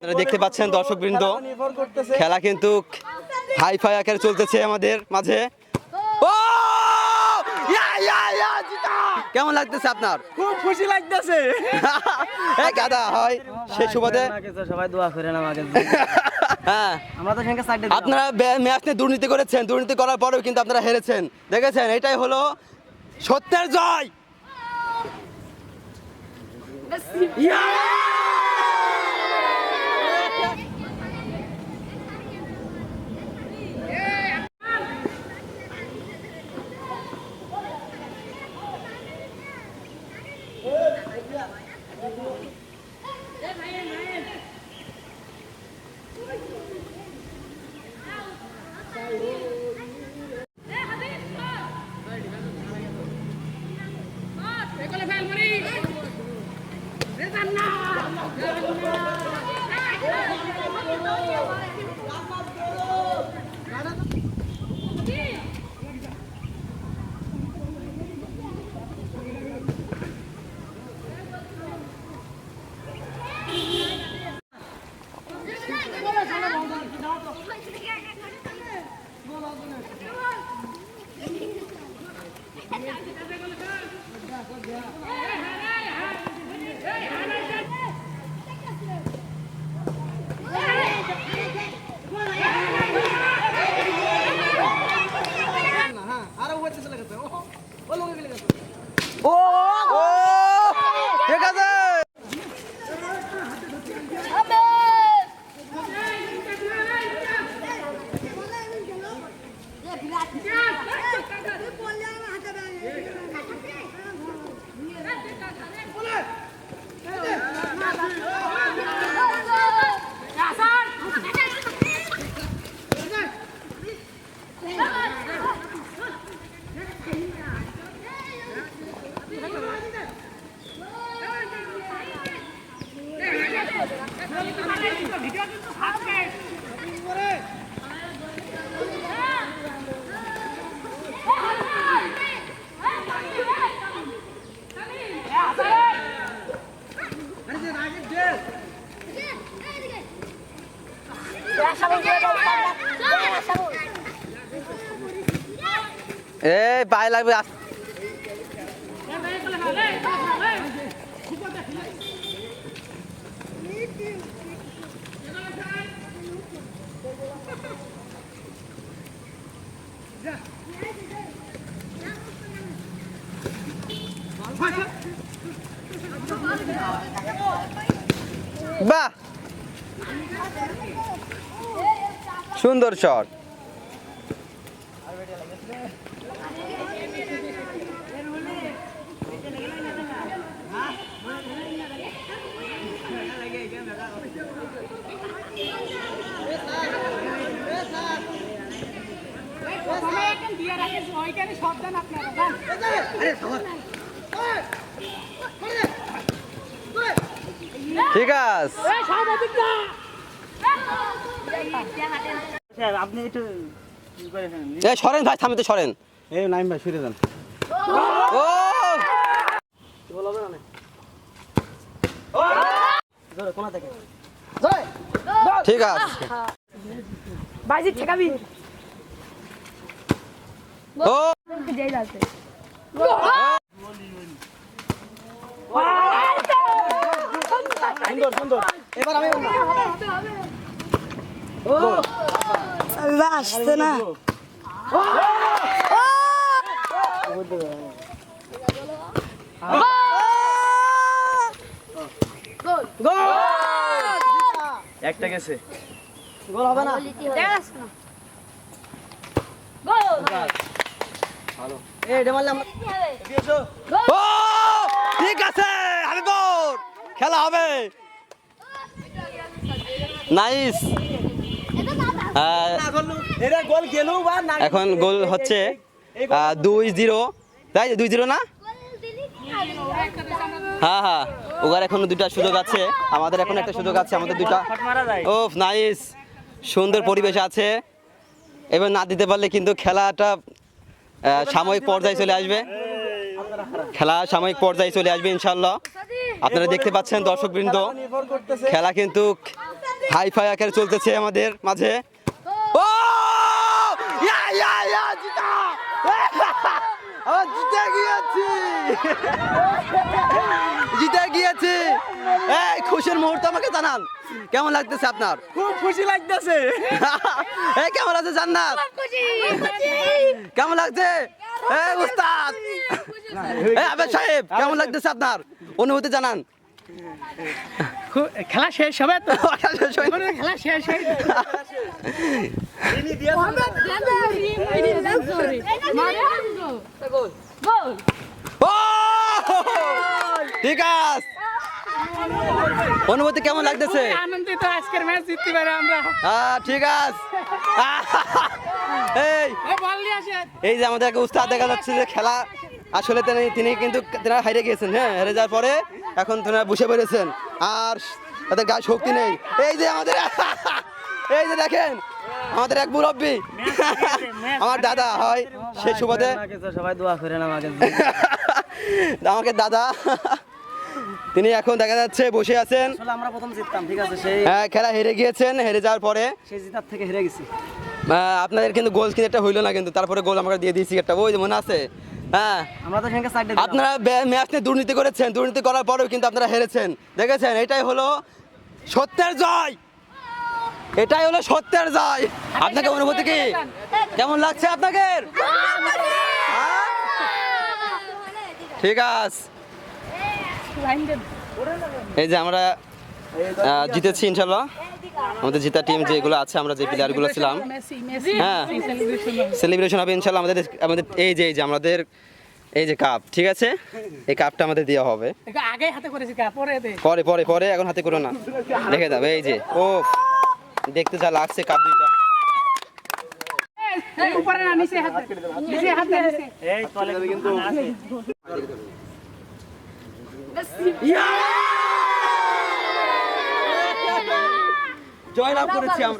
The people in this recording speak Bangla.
আপনারা দেখতে পাচ্ছেন দর্শকবৃন্দ, খেলা কিন্তু হাই ফাই আকারে চলতেছে আমাদের মাঝে। ও কেমন লাগতেছে আপনার? খুব খুশি লাগতেছে। এই গাদা হয় সে সুবাদে সবাই দোয়া করেন আমাকে। হ্যাঁ, আমরা তো সঙ্গে সাইডে আপনারা ম্যাচ নিয়ে দুর্নীতি করেছেন, দুর্নীতি করার পরেও কিন্তু আপনারা হেরেছেন। দেখেছেন, এটাই হলো সত্যের জয়। ও ঠিক আছে। এই পায়ে লাগবে। বাহ, সুন্দর শট। ঠিক আছে, আপনি একটু সরেন ভাই, থামিতে সরেন। এই নাইম ভাই ফিরে যান। ও কোনা থেকে ঠিক আছে। বাজি ঠেকাবি ও যাই যাচ্ছে সুন্দর সুন্দর। এবার আমি আসছে না। একটা গেছে, গোল হবে না। ভালো এটা মারলাম। ও ঠিক আছে, হাবিবুর খেলা হবে। নাইস। এখন গোল হচ্ছে 2-0, তাই 2-0 না? হ্যাঁ হ্যাঁ, ওর এখনো দুটা সুযোগ আছে, আমাদের এখন একটা সুযোগ আছে, আমাদের দুটা। ও নাইস, সুন্দর পরিবেশ আছে। এবার না দিতে পারলে কিন্তু খেলাটা সাময়িক পর্যায়ে চলে আসবে। খেলা সাময়িক পর্যায়ে চলে আসবে ইনশাআল্লাহ। আপনারা দেখতে পাচ্ছেন দর্শকবৃন্দ, খেলা কিন্তু হাই ফাই আকারে চলতেছে আমাদের মাঝে। ও ইয়া ইয়া ইয়া জিতা জিতে গিয়েছি, জিতে গিয়েছি। এই খুশির মুহূর্ত আমাকে জানান, কেমন লাগতেছে আপনার? খুব খুশি লাগতেছে। এই কেমন আছে জান্নাত? কেমন লাগছে? এই উস্তাদ, এই আবেদ সাহেব, কেমন লাগতেছে আপনার অনুভূতি জানান? খেলা শেষ হবে তো, শেষ হয়নি। খেলা শেষ হয়ে ও ঠিক আছে, অনুভূতি কেমন লাগতেছে? আনন্দিত, আজকের ম্যাচ জিততে পারে আমরা। ঠিক আছে। এই বল নিয়ে আসে। এই যে আমাদের একটা উস্তাদ দেখা যাচ্ছে যে খেলা আসলে তিনি কিন্তু তেনারা হারিয়ে গিয়েছেন। হ্যাঁ, হেরে যাওয়ার পরে এখন তেনারা বসে পড়েছেন, আর তাদের গায়ে শক্তি নেই। এই যে আমাদের এই যে দেখেন আমাদের এক মুরব্বী, আমার দাদা হয় সে সুবাদে সবাই দোয়া করেন আমাকে। আমাকে দাদা, তিনি এখন দেখা যাচ্ছে বসে আছেন। আসলে আমরা প্রথম জিততাম, ঠিক আছে, সেই হ্যাঁ, খেলা হেরে গিয়েছেন, হেরে যাওয়ার পরে জিতার থেকে হেরে গেছি। আপনাদের কিন্তু গোল কিন্তু একটা হইলো না, কিন্তু তারপরে গোল আমাকে দিয়ে দিয়েছি একটা, ওই যে মনে আছে? হ্যাঁ, আমরা তো সেখানে সাইডে আপনারা ম্যাচ নিয়ে দুর্নীতি করেছেন, দুর্নীতি করার পরেও কিন্তু আপনারা হেরেছেন, দেখেছেন? এটাই হলো সত্যের জয়, এটাই হলো সত্যের জয়। আপনাকে অনুভূতি কি কেমন লাগছে আপনাকে? হ্যাঁ? ঠিক আছে, এই যে আমরা জিতেছি ইনশাল্লাহ। আমাদের জিতা টিম যেগুলো আছে, আমরা যে প্লেয়ারগুলো ছিলাম, হ্যাঁ, সেলিব্রেশন হবে ইনশাল্লাহ। আমাদের এই যে আমাদের এই যে কাপ, ঠিক আছে, এই কাপটা আমাদের দেওয়া হবে। আগে হাতে করেছি কা, পরে দে। পরে পরে পরে এখন হাতে করো না, দেখে যাবে। এই যে ও দেখতে যা লাগছে কাপ দুইটা। উপরে না, নিচে হাতে, নিচে হাতে, নিচে। এই তলে কিন্তু জয়লাভ করেছি আমরা।